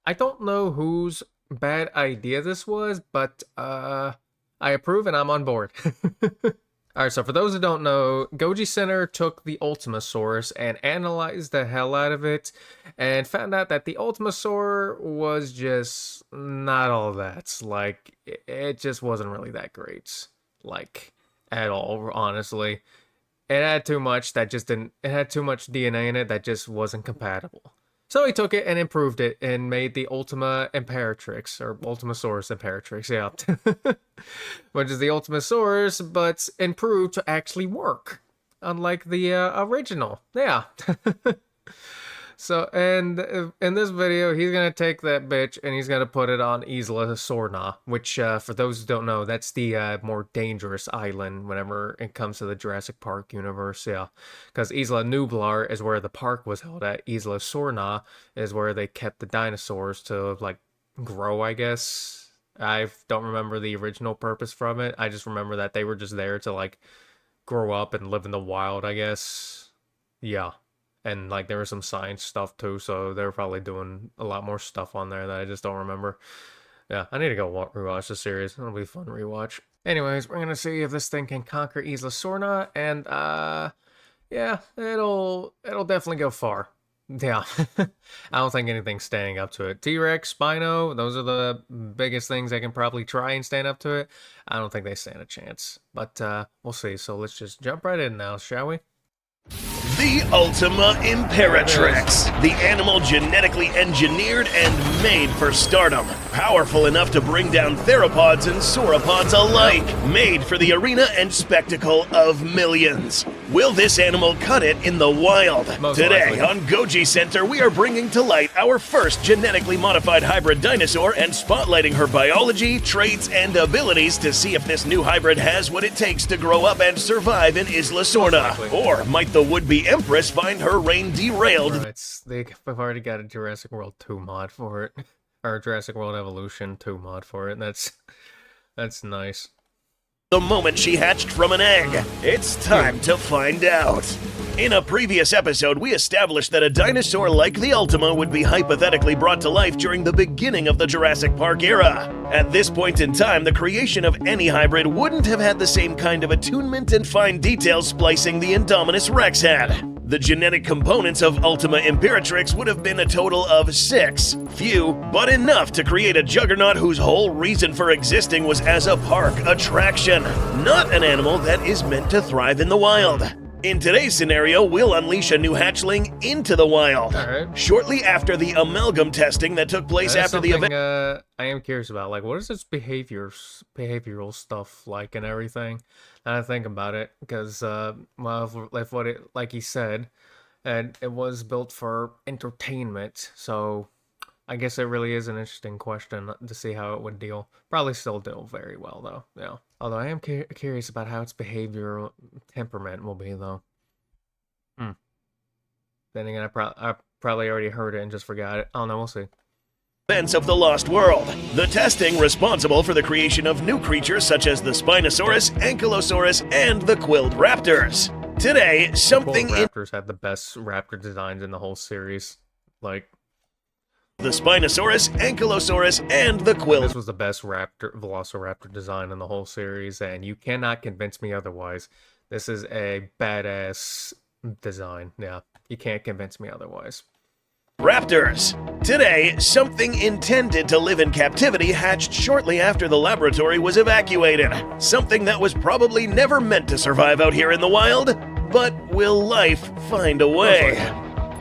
I don't know whose bad idea this was, but I approve and I'm on board. All right, so for those who don't know, Goji Center took the Ultimasaurus and analyzed the hell out of it and found out that the Ultimasaur was just not all that. Like, it just wasn't really that great. Like, at all, honestly. It had too much that just didn't, it had too much DNA in it that just wasn't compatible. So he took it and improved it and made the Ultima Imperatrix, or Ultimasaurus Imperatrix, yeah. Which is the Ultimasaurus, but improved to actually work. Unlike the original. Yeah. So, and in this video, he's going to take that bitch and he's going to put it on Isla Sorna, which, for those who don't know, that's the more dangerous island whenever it comes to the Jurassic Park universe, yeah. Because Isla Nublar is where the park was held at. Isla Sorna is where they kept the dinosaurs to, like, grow, I guess. I don't remember the original purpose from it. I just remember that they were just there to, like, grow up and live in the wild, I guess. Yeah. And, like, there was some science stuff, too, so they were probably doing a lot more stuff on there that I just don't remember. Yeah, I need to go rewatch the series. It'll be a fun rewatch. Anyways, we're gonna see if this thing can conquer Isla Sorna, and, yeah, it'll definitely go far. Yeah, I don't think anything's standing up to it. T-Rex, Spino, those are the biggest things that can probably try and stand up to it. I don't think they stand a chance, but, we'll see. So let's just jump right in now, shall we? The Ultima Imperatrix, the animal genetically engineered and made for stardom. Powerful enough to bring down theropods and sauropods alike. Made for the arena and spectacle of millions. Will this animal cut it in the wild? Today on Goji Center, we are bringing to light our first genetically modified hybrid dinosaur and spotlighting her biology, traits, and abilities to see if this new hybrid has what it takes to grow up and survive in Isla Sorna. Or might the would-be Empress find her reign derailed? They've already got a Jurassic World 2 mod for it. Or Jurassic World Evolution 2 mod for it. That's nice. The moment she hatched from an egg. It's time to find out. In a previous episode, we established that a dinosaur like the Ultima would be hypothetically brought to life during the beginning of the Jurassic Park era. At this point in time, the creation of any hybrid wouldn't have had the same kind of attunement and fine detail splicing the Indominus Rex had. The genetic components of Ultima Imperatrix would have been a total of 6. Few, but enough to create a juggernaut whose whole reason for existing was as a park attraction, not an animal that is meant to thrive in the wild. In today's scenario, we'll unleash a new hatchling into the wild. Shortly after the amalgam testing that took place after the event. I am curious about, like, what is its behavioral stuff like and everything? And I think about it because, well, like he said, and it was built for entertainment. So I guess it really is an interesting question to see how it would deal. Probably still deal very well, though. Yeah. Although I am curious about how its behavioral temperament will be, though. Then again, I probably already heard it and just forgot it. I don't know, we'll see. Events of the Lost World. The testing responsible for the creation of new creatures such as the Spinosaurus, Ankylosaurus, and the quilled raptors. Today, something raptors had the best raptor designs in the whole series. Like, the Spinosaurus, Ankylosaurus, and the quilled. This was the best velociraptor design in the whole series, and you cannot convince me otherwise. This is a badass design. Yeah, you can't convince me otherwise. Raptors. Today, something intended to live in captivity hatched shortly after the laboratory was evacuated. Something that was probably never meant to survive out here in the wild. But will life find a way?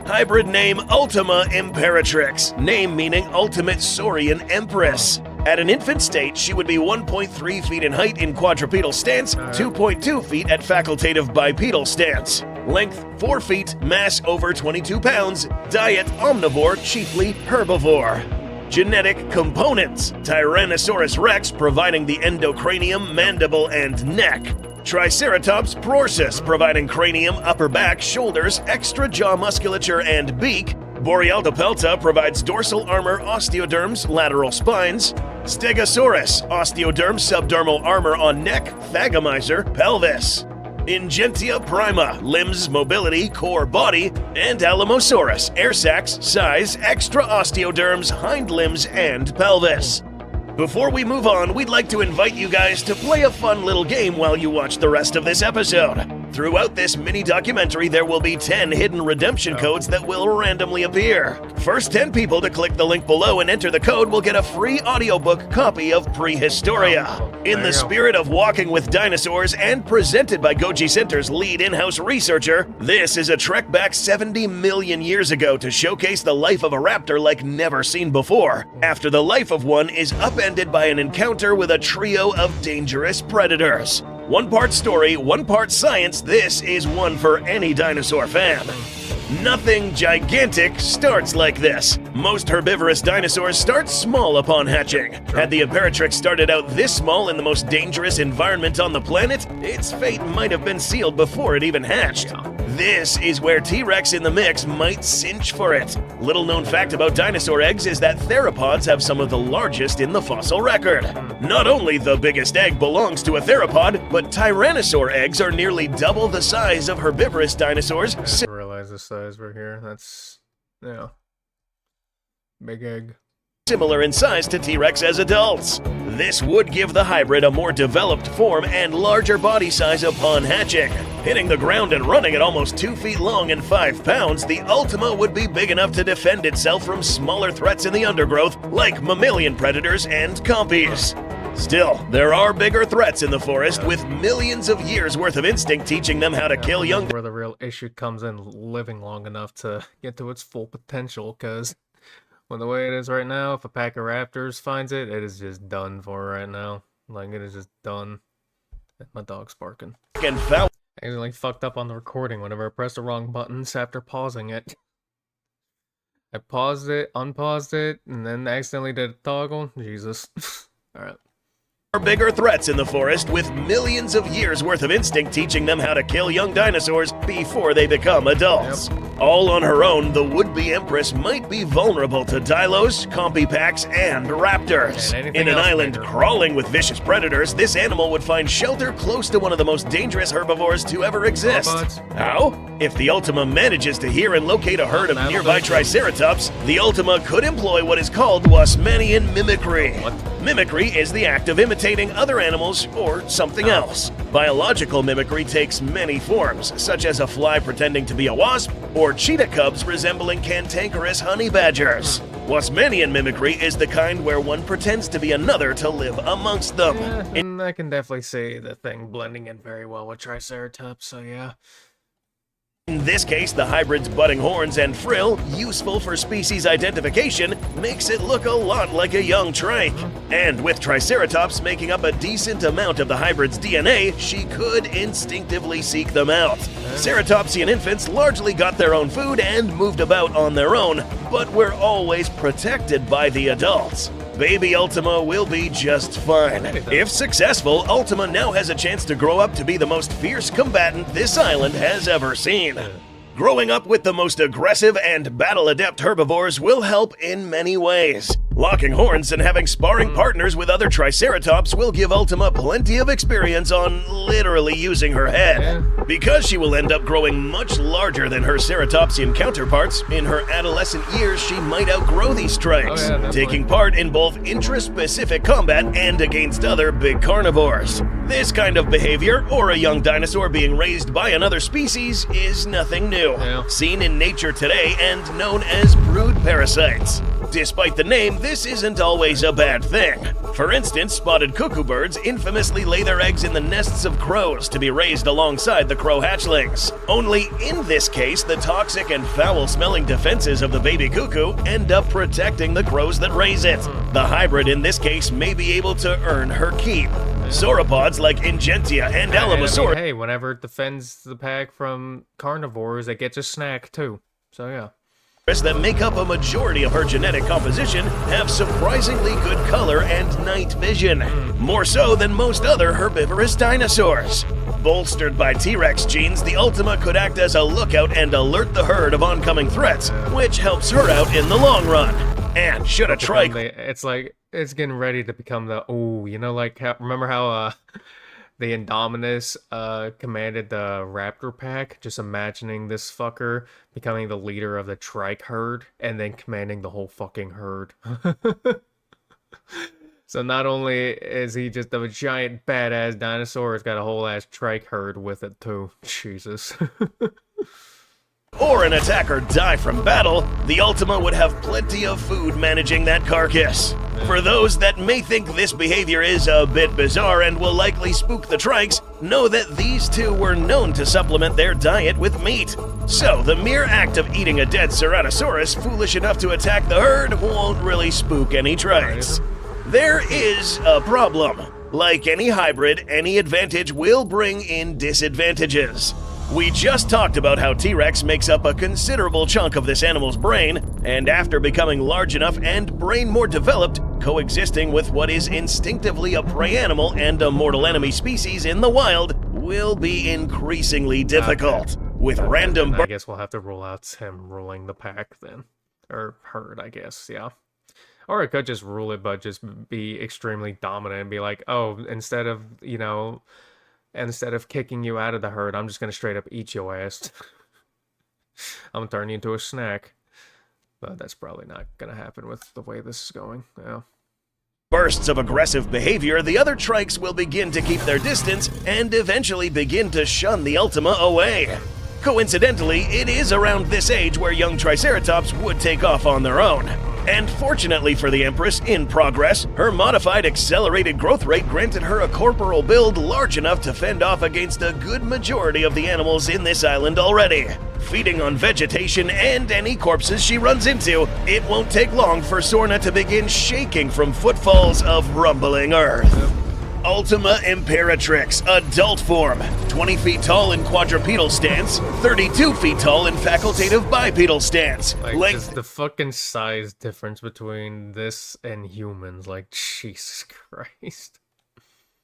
Hybrid name Ultima Imperatrix. Name meaning Ultimate Saurian Empress. At an infant state, she would be 1.3 feet in height in quadrupedal stance, 2.2 feet at facultative bipedal stance. Length 4 feet, mass over 22 pounds, diet omnivore, chiefly herbivore. Genetic components: Tyrannosaurus rex providing the endocranium, mandible, and neck. Triceratops prorsus providing cranium, upper back, shoulders, extra jaw musculature, and beak. Borealtopelta provides dorsal armor, osteoderms, lateral spines. Stegosaurus, osteoderm, subdermal armor on neck, thagomizer, pelvis. Ingentia prima, limbs, mobility, core, body, and Alamosaurus, air sacs, size, extra osteoderms, hind limbs, and pelvis. Before we move on, we'd like to invite you guys to play a fun little game while you watch the rest of this episode. Throughout this mini documentary, there will be 10 hidden redemption codes that will randomly appear. First 10 people to click the link below and enter the code will get a free audiobook copy of Prehistoria. In the spirit of walking with dinosaurs and presented by Goji Center's lead in-house researcher, this is a trek back 70 million years ago to showcase the life of a raptor like never seen before, after the life of one is upended by an encounter with a trio of dangerous predators. One part story, one part science, this is one for any dinosaur fan. Nothing gigantic starts like this. Most herbivorous dinosaurs start small upon hatching. Had the Imperatrix started out this small in the most dangerous environment on the planet, its fate might have been sealed before it even hatched. This is where T-Rex in the mix might cinch for it. Little known fact about dinosaur eggs is that theropods have some of the largest in the fossil record. Not only the biggest egg belongs to a theropod, but tyrannosaur eggs are nearly double the size of herbivorous dinosaurs. I didn't realize the size right here. That's, yeah, big egg. Similar in size to T-Rex as adults. This would give the hybrid a more developed form and larger body size upon hatching. Hitting the ground and running at almost 2 feet long and 5 pounds, the Ultima would be big enough to defend itself from smaller threats in the undergrowth, like mammalian predators and compies. Still, there are bigger threats in the forest, with millions of years worth of instinct teaching them how to kill young. Where the real issue comes in living long enough to get to its full potential, because well, the way it is right now, if a pack of raptors finds it, it is just done for right now. Like, it is just done. My dog's barking. And foul. I accidentally fucked up on the recording whenever I pressed the wrong buttons after pausing it. I paused it, unpaused it, and then accidentally did a toggle. Jesus. Alright. Bigger threats in the forest, with millions of years worth of instinct teaching them how to kill young dinosaurs before they become adults. All on her own, the would-be empress might be vulnerable to dilos, compipacks, and raptors. In an island crawling with vicious predators, this animal would find shelter close to one of the most dangerous herbivores to ever exist. How? If the Ultima manages to hear and locate a herd of nearby Triceratops, the Ultima could employ what is called Wasmanian mimicry. Mimicry is the act of imitating other animals or something else. Biological mimicry takes many forms, such as a fly pretending to be a wasp, or cheetah cubs resembling cantankerous honey badgers. Wasmanian mimicry is the kind where one pretends to be another to live amongst them. And I can definitely see the thing blending in very well with Triceratops, so yeah. In this case, the hybrid's budding horns and frill, useful for species identification, makes it look a lot like a young trike. And with Triceratops making up a decent amount of the hybrid's DNA, she could instinctively seek them out. Ceratopsian infants largely got their own food and moved about on their own, but were always protected by the adults. Baby Ultima will be just fine. If successful, Ultima now has a chance to grow up to be the most fierce combatant this island has ever seen. Growing up with the most aggressive and battle-adept herbivores will help in many ways. Locking horns and having sparring partners with other Triceratops will give Ultima plenty of experience on literally using her head. Because she will end up growing much larger than her Ceratopsian counterparts, in her adolescent years she might outgrow these strikes, taking part in both intraspecific combat and against other big carnivores. This kind of behavior, or a young dinosaur being raised by another species, is nothing new. Seen in nature today and known as brood parasites. Despite the name, this isn't always a bad thing. For instance, spotted cuckoo birds infamously lay their eggs in the nests of crows to be raised alongside the crow hatchlings. Only in this case, the toxic and foul-smelling defenses of the baby cuckoo end up protecting the crows that raise it. The hybrid in this case may be able to earn her keep. Sauropods like Ingentia and Alamosaurus. Hey, whenever it defends the pack from carnivores, it gets a snack too. So yeah. That make up a majority of her genetic composition have surprisingly good color and night vision, more so than most other herbivorous dinosaurs. Bolstered by T-Rex genes, the Ultima could act as a lookout and alert the herd of oncoming threats, which helps her out in the long run. And should a trike... It's like, it's getting ready to become the, oh, you know, like, remember how the Indominus commanded the Raptor pack. Just imagining this fucker becoming the leader of the trike herd and then commanding the whole fucking herd. So not only is he just a giant badass dinosaur, he's got a whole ass trike herd with it too. Jesus. Or an attacker die from battle, the Ultima would have plenty of food managing that carcass. For those that may think this behavior is a bit bizarre and will likely spook the trikes, know that these two were known to supplement their diet with meat. So the mere act of eating a dead Ceratosaurus foolish enough to attack the herd won't really spook any trikes. There is a problem. Like any hybrid, any advantage will bring in disadvantages. We just talked about how T-Rex makes up a considerable chunk of this animal's brain, and after becoming large enough and brain more developed, coexisting with what is instinctively a prey animal and a mortal enemy species in the wild will be increasingly difficult. With random... I guess we'll have to rule out him ruling the pack then. Or herd, I guess, yeah. Or it could just rule it, but just be extremely dominant and be like, oh, instead of, you know... Instead of kicking you out of the herd, I'm just going to straight up eat your ass. I'm going to turn you into a snack. But that's probably not going to happen with the way this is going. Yeah. Bursts of aggressive behavior, the other trikes will begin to keep their distance and eventually begin to shun the Ultima away. Coincidentally, it is around this age where young Triceratops would take off on their own. And fortunately for the Empress, in progress, her modified accelerated growth rate granted her a corporal build large enough to fend off against a good majority of the animals in this island already. Feeding on vegetation and any corpses she runs into, it won't take long for Sorna to begin shaking from footfalls of rumbling earth. Ultima Imperatrix, adult form, 20 feet tall in quadrupedal stance, 32 feet tall in facultative bipedal stance. Like, just the fucking size difference between this and humans, like, Jesus Christ.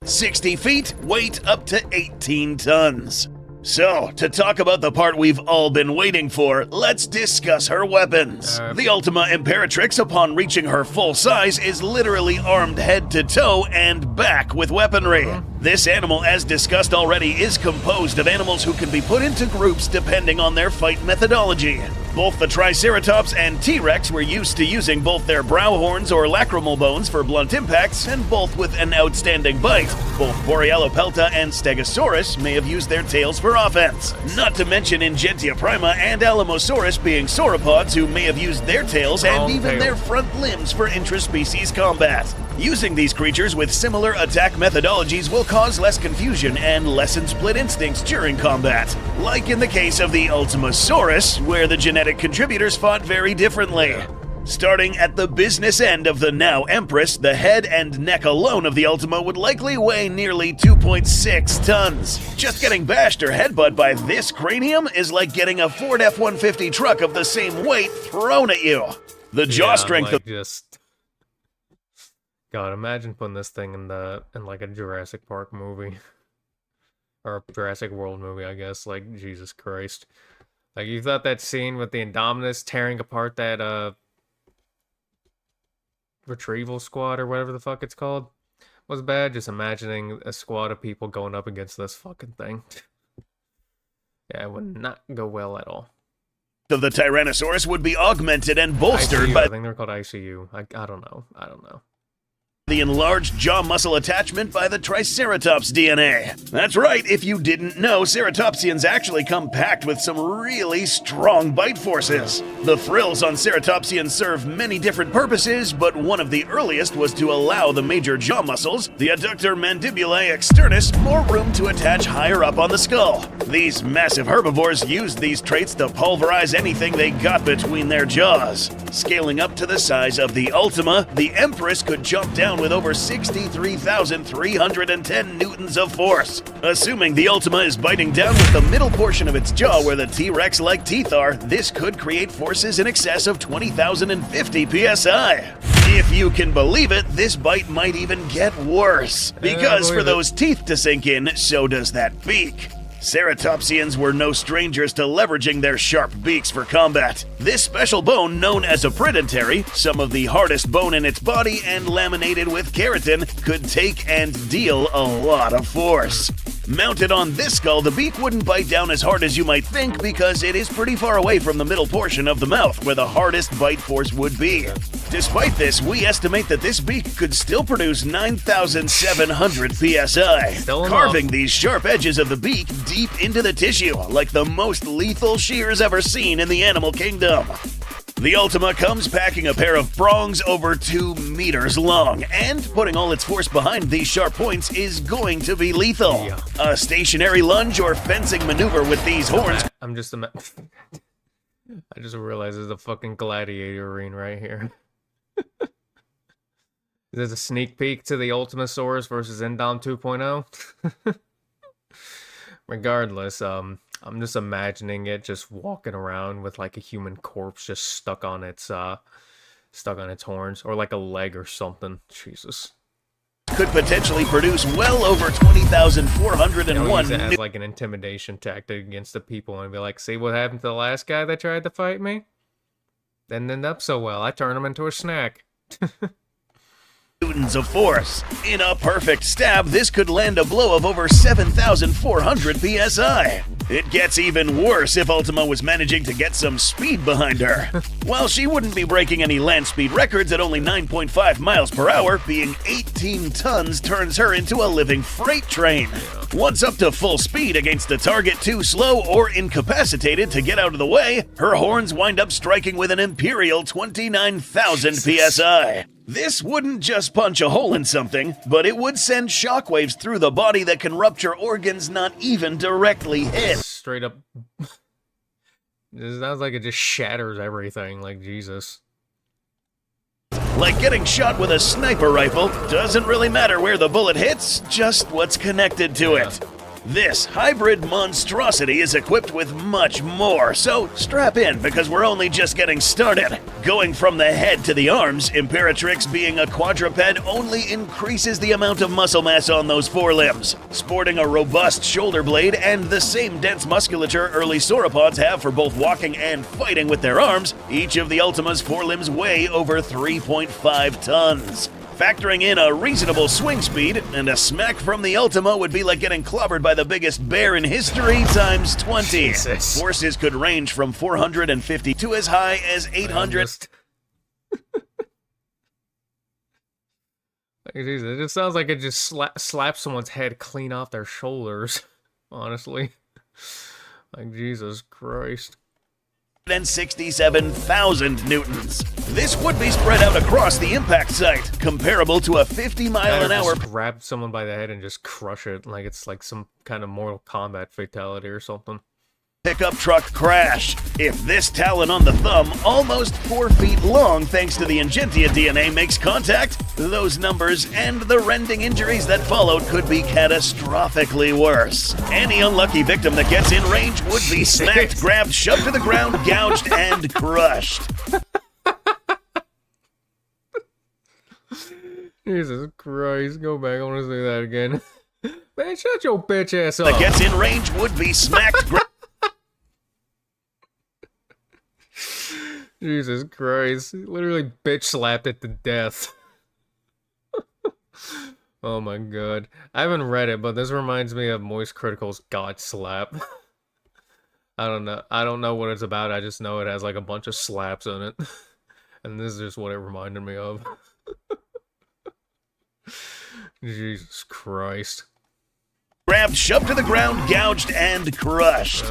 60 feet, weight up to 18 tons. So, to talk about the part we've all been waiting for, let's discuss her weapons. The Ultima Imperatrix, upon reaching her full size, is literally armed head to toe and back with weaponry. This animal, as discussed already, is composed of animals who can be put into groups depending on their fight methodology. Both the Triceratops and T-Rex were used to using both their brow horns or lacrimal bones for blunt impacts, and both with an outstanding bite. Both Borealopelta and Stegosaurus may have used their tails for offense. Not to mention Ingentia Prima and Alamosaurus being sauropods who may have used their tails and even their front limbs for intraspecies combat. Using these creatures with similar attack methodologies will cause less confusion and lessen split instincts during combat, like in the case of the Ultimasaurus, where the genetic contributors fought very differently. Starting at the business end of the now Empress, the head and neck alone of the Ultima would likely weigh nearly 2.6 tons. Just getting bashed or headbutt by this cranium is like getting a Ford F-150 truck of the same weight thrown at you. The jaw strength like God, imagine putting this thing in like a Jurassic Park movie. Or a Jurassic World movie, I guess. Like, Jesus Christ. Like, you thought that scene with the Indominus tearing apart that, retrieval squad or whatever the fuck it's called was bad? Just imagining a squad of people going up against this fucking thing. Yeah, it would not go well at all. Of the Tyrannosaurus would be augmented and bolstered ICU, by... I think they're called ICU. I don't know. The enlarged jaw muscle attachment by the Triceratops DNA. That's right, if you didn't know, Ceratopsians actually come packed with some really strong bite forces. The frills on Ceratopsians serve many different purposes, but one of the earliest was to allow the major jaw muscles, the adductor mandibulae externus, more room to attach higher up on the skull. These massive herbivores used these traits to pulverize anything they got between their jaws. Scaling up to the size of the Ultima, the Empress could jump down with over 63,310 newtons of force. Assuming the Ultima is biting down with the middle portion of its jaw where the T-Rex-like teeth are, this could create forces in excess of 20,050 psi. If you can believe it, this bite might even get worse. Because for those teeth to sink in, so does that beak. Ceratopsians were no strangers to leveraging their sharp beaks for combat. This special bone, known as a predatory, some of the hardest bone in its body and laminated with keratin, could take and deal a lot of force. Mounted on this skull, the beak wouldn't bite down as hard as you might think because it is pretty far away from the middle portion of the mouth where the hardest bite force would be. Despite this, we estimate that this beak could still produce 9,700 psi, carving these sharp edges of the beak deep into the tissue like the most lethal shears ever seen in the animal kingdom. The Ultima comes packing a pair of prongs over 2 meters long, and putting all its force behind these sharp points is going to be lethal. Yeah. A stationary lunge or fencing maneuver with these horns. I just realized there's a fucking gladiator arena right here. There's a sneak peek to the Ultimasaurus versus Indom 2.0. Regardless, I'm just imagining it just walking around with like a human corpse just stuck on its horns, or like a leg or something. Jesus. Could potentially produce well over 20,401. Use it as like an intimidation tactic against the people and be like, see what happened to the last guy that tried to fight me? Didn't end up so well. I turned him into a snack. Newtons of force. In a perfect stab, this could land a blow of over 7,400 psi. It gets even worse if Ultima was managing to get some speed behind her. While she wouldn't be breaking any land speed records at only 9.5 miles per hour, being 18 tons turns her into a living freight train. Once up to full speed against a target too slow or incapacitated to get out of the way, her horns wind up striking with an imperial 29,000 psi. This wouldn't just punch a hole in something, but it would send shockwaves through the body that can rupture organs not even directly hit. Straight up. It sounds like it just shatters everything, like Jesus. Like getting shot with a sniper rifle, doesn't really matter where the bullet hits, just what's connected to it. This hybrid monstrosity is equipped with much more, so strap in because we're only just getting started. Going from the head to the arms, Imperatrix being a quadruped only increases the amount of muscle mass on those forelimbs. Sporting a robust shoulder blade and the same dense musculature early sauropods have for both walking and fighting with their arms, each of the Ultima's forelimbs weigh over 3.5 tons. Factoring in a reasonable swing speed, and a smack from the Ultima would be like getting clobbered by the biggest bear in history times 20. Jesus. Forces could range from 450 to as high as 800. Jesus, it just sounds like it just slaps someone's head clean off their shoulders, honestly. Like, Jesus Christ. And 67,000 newtons. This would be spread out across the impact site, comparable to a 50-mile-an-hour. Grab someone by the head and just crush it, like it's like some kind of Mortal Kombat fatality or something. Pickup truck crash. If this talon on the thumb, almost 4 feet long thanks to the Ingentia DNA, makes contact, those numbers and the rending injuries that followed could be catastrophically worse. Any unlucky victim that gets in range would be smacked, grabbed, shoved to the ground, gouged, and crushed. Jesus Christ, go back, I want to say that again. Man, shut your bitch ass up. That gets in range would be smacked, Jesus Christ. Literally bitch slapped it to death. Oh my god. I haven't read it, but this reminds me of Moist Critical's God Slap. I don't know what it's about. I just know it has like a bunch of slaps in it. And this is just what it reminded me of. Jesus Christ. Grabbed, shoved to the ground, gouged, and crushed.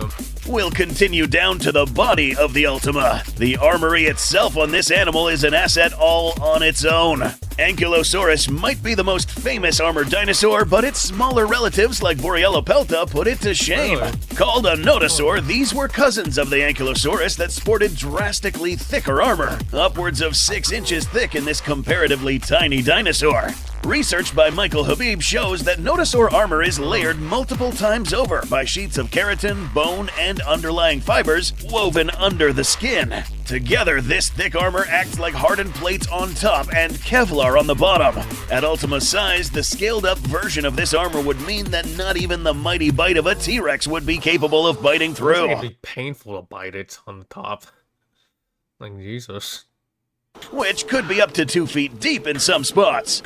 We'll continue down to the body of the Ultima. The armory itself on this animal is an asset all on its own. Ankylosaurus might be the most famous armored dinosaur, but its smaller relatives like Borealopelta put it to shame. Really? Called a nodosaur, these were cousins of the Ankylosaurus that sported drastically thicker armor, upwards of 6 inches thick in this comparatively tiny dinosaur. Research by Michael Habib shows that nodosaur armor is layered multiple times over by sheets of keratin, bone, and underlying fibers woven under the skin. Together, this thick armor acts like hardened plates on top and Kevlar on the bottom. At Ultima size, the scaled-up version of this armor would mean that not even the mighty bite of a T-Rex would be capable of biting through. It'd be painful to bite it on the top. Like, Jesus. Which could be up to 2 feet deep in some spots.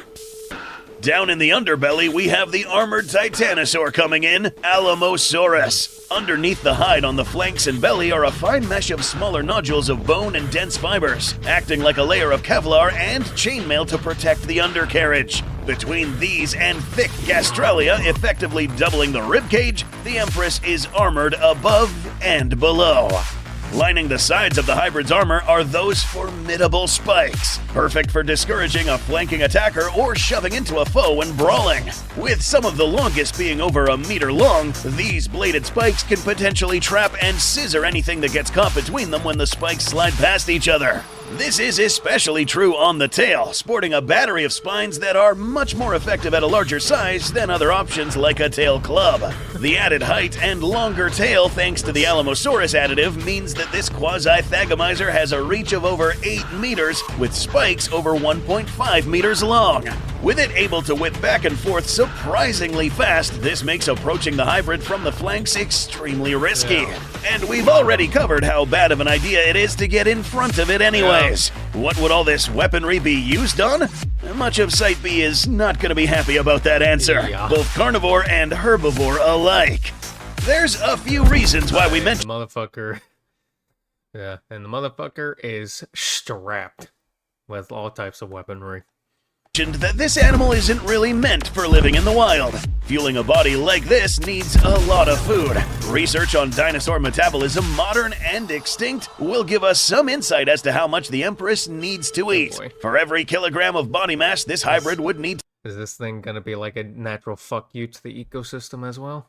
Down in the underbelly, we have the armored Titanosaur coming in, Ultimasaurus. Underneath the hide on the flanks and belly are a fine mesh of smaller nodules of bone and dense fibers, acting like a layer of Kevlar and chainmail to protect the undercarriage. Between these and thick gastralia, effectively doubling the ribcage, the Empress is armored above and below. Lining the sides of the hybrid's armor are those formidable spikes, perfect for discouraging a flanking attacker or shoving into a foe when brawling. With some of the longest being over a meter long, these bladed spikes can potentially trap and scissor anything that gets caught between them when the spikes slide past each other. This is especially true on the tail, sporting a battery of spines that are much more effective at a larger size than other options like a tail club. The added height and longer tail thanks to the Ultimasaurus additive means that this quasi-thagomizer has a reach of over 8 meters with spikes over 1.5 meters long. With it able to whip back and forth surprisingly fast, this makes approaching the hybrid from the flanks extremely risky. And we've already covered how bad of an idea it is to get in front of it anyways. What would all this weaponry be used on? Much of Site B is not going to be happy about that answer, both carnivore and herbivore alike. There's a few reasons why we mentioned the motherfucker. Yeah, and the motherfucker is strapped with all types of weaponry. That this animal isn't really meant for living in the wild. Fueling a body like this needs a lot of food. Research on dinosaur metabolism, modern and extinct, will give us some insight as to how much the Empress needs to eat. For every kilogram of body mass, this hybrid would need Is this thing gonna be like a natural fuck you to the ecosystem as well?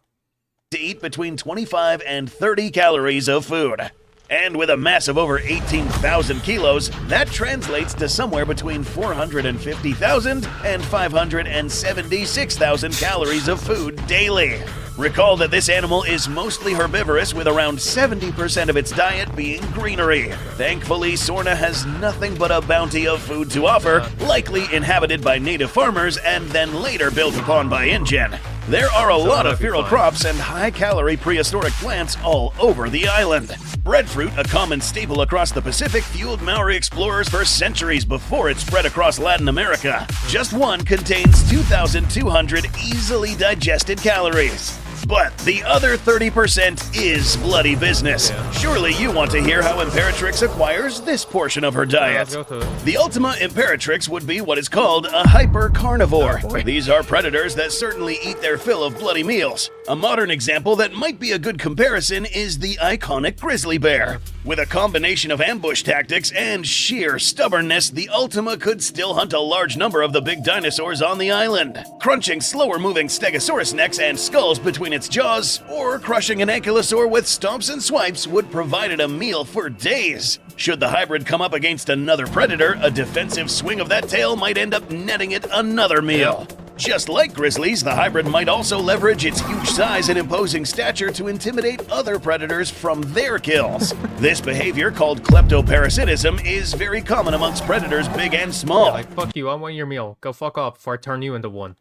to eat between 25 and 30 calories of food. And with a mass of over 18,000 kilos, that translates to somewhere between 450,000 and 576,000 calories of food daily. Recall that this animal is mostly herbivorous, with around 70% of its diet being greenery. Thankfully, Sorna has nothing but a bounty of food to offer, likely inhabited by native farmers and then later built upon by InGen. There are a lot of feral crops and high-calorie prehistoric plants all over the island. Breadfruit, a common staple across the Pacific, fueled Maori explorers for centuries before it spread across Latin America. Just one contains 2,200 easily digested calories. But the other 30% is bloody business. Surely you want to hear how Imperatrix acquires this portion of her diet. The Ultima Imperatrix would be what is called a hyper-carnivore. These are predators that certainly eat their fill of bloody meals. A modern example that might be a good comparison is the iconic grizzly bear. With a combination of ambush tactics and sheer stubbornness, the Ultima could still hunt a large number of the big dinosaurs on the island, crunching slower-moving stegosaurus necks and skulls between its jaws, or crushing an ankylosaur with stomps and swipes would provide it a meal for days. Should the hybrid come up against another predator, a defensive swing of that tail might end up netting it another meal. Just like grizzlies, the hybrid might also leverage its huge size and imposing stature to intimidate other predators from their kills. This behavior, called kleptoparasitism, is very common amongst predators big and small. Like, fuck you, I want your meal. Go fuck off before I turn you into one.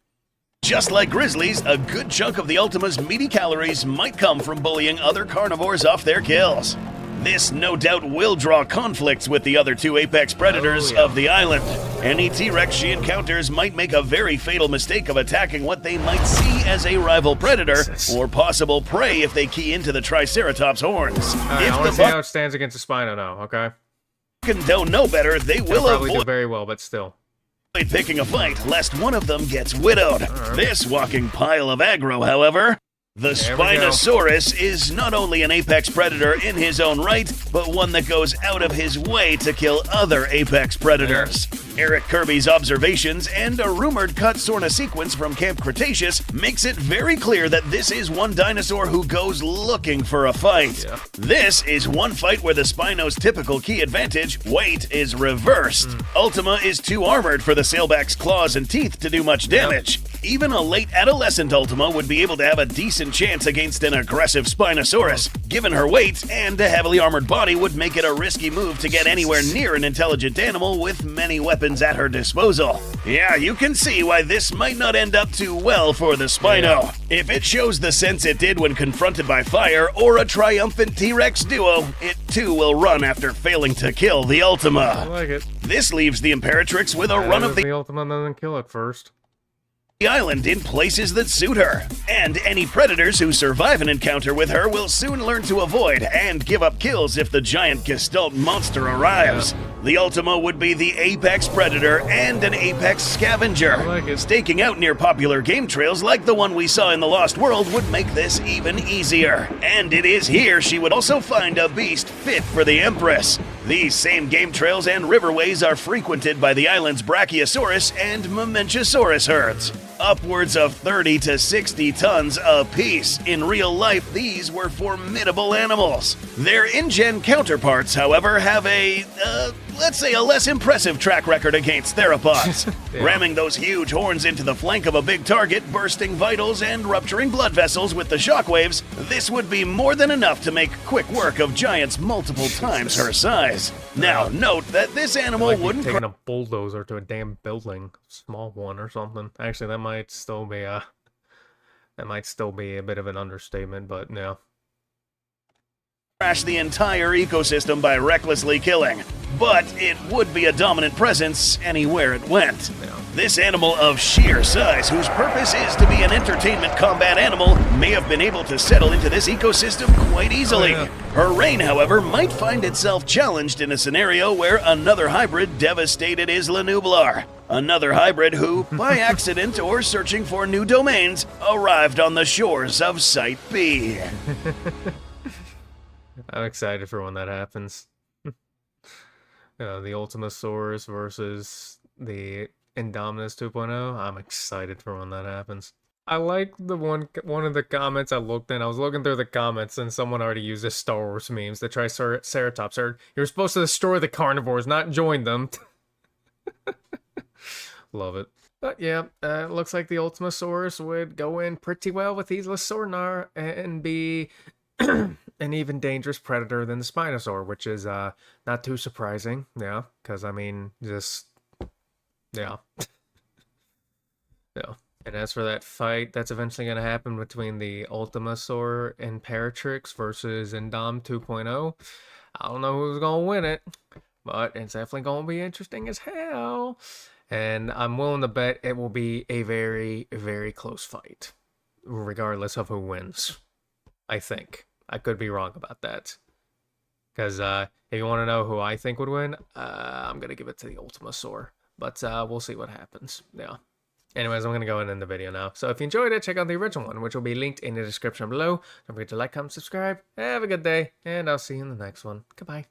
Just like grizzlies, a good chunk of the Ultima's meaty calories might come from bullying other carnivores off their kills. This no doubt will draw conflicts with the other two apex predators of the island. Any T-Rex she encounters might make a very fatal mistake of attacking what they might see as a rival predator or possible prey if they key into the Triceratops horns. I want to see how it stands against the Spino now, okay? If don't know better, they will probably avoid do very well, but still. Picking a fight, lest one of them gets widowed. This walking pile of aggro, however, the Spinosaurus is not only an apex predator in his own right, but one that goes out of his way to kill other apex predators. Eric Kirby's observations and a rumored cut Sorna sequence from Camp Cretaceous makes it very clear that this is one dinosaur who goes looking for a fight. This is one fight where the Spino's typical key advantage, weight, is reversed. Ultima is too armored for the sailback's claws and teeth to do much damage. Even a late adolescent Ultima would be able to have a decent decent chance against an aggressive Spinosaurus. Given her weight and a heavily armored body would make it a risky move to get anywhere near an intelligent animal with many weapons at her disposal. Yeah, you can see why this might not end up too well for the Spino. If it shows the sense it did when confronted by fire or a triumphant T-Rex duo, it too will run after failing to kill the Ultima. I like it. This leaves the Imperatrix with a run of the Ultima doesn't kill it first. island in places that suit her, and any predators who survive an encounter with her will soon learn to avoid and give up kills if the giant gestalt monster arrives. The Ultima would be the apex predator and an apex scavenger. I like it. Staking out near popular game trails like the one we saw in the Lost World would make this even easier. And it is here she would also find a beast fit for the Empress. These same game trails and riverways are frequented by the island's Brachiosaurus and Mimicry herds. Upwards of 30 to 60 tons apiece. In real life, these were formidable animals. Their in-gen counterparts, however, have let's say a less impressive track record against theropods. Ramming those huge horns into the flank of a big target, bursting vitals, and rupturing blood vessels with the shockwaves, this would be more than enough to make quick work of giants multiple times her size. Now, note that this animal wouldn't taking a bulldozer to a damn building, small one or something. Actually, that might still be a bit of an understatement, but no. Crash the entire ecosystem by recklessly killing, but it would be a dominant presence anywhere it went. Yeah. This animal of sheer size, whose purpose is to be an entertainment combat animal, may have been able to settle into this ecosystem quite easily. Oh, yeah. Her reign, however, might find itself challenged in a scenario where another hybrid devastated Isla Nublar. Another hybrid who, by accident or searching for new domains, arrived on the shores of Site B. I'm excited for when that happens. The Ultimasaurus versus the Indominus 2.0. I'm excited for when that happens. I like the one of the comments I looked in. I was looking through the comments and someone already used this Star Wars memes. The Triceratops. You're supposed to destroy the carnivores, not join them. Love it. But yeah, looks like the Ultimasaurus would go in pretty well with Isla Sorna and be an even dangerous predator than the Spinosaur, which is not too surprising. Yeah, because I mean, just yeah. Yeah. And as for that fight, that's eventually going to happen between the Ultimasaur and Imperatrix versus Indom 2.0. I don't know who's going to win it, but it's definitely going to be interesting as hell. And I'm willing to bet it will be a very, very close fight, regardless of who wins. I think. I could be wrong about that. Because if you want to know who I think would win, I'm going to give it to the Ultimasaur. But we'll see what happens. Yeah. Anyways, I'm going to go and end the video now. So if you enjoyed it, check out the original one, which will be linked in the description below. Don't forget to like, comment, subscribe. Have a good day, and I'll see you in the next one. Goodbye.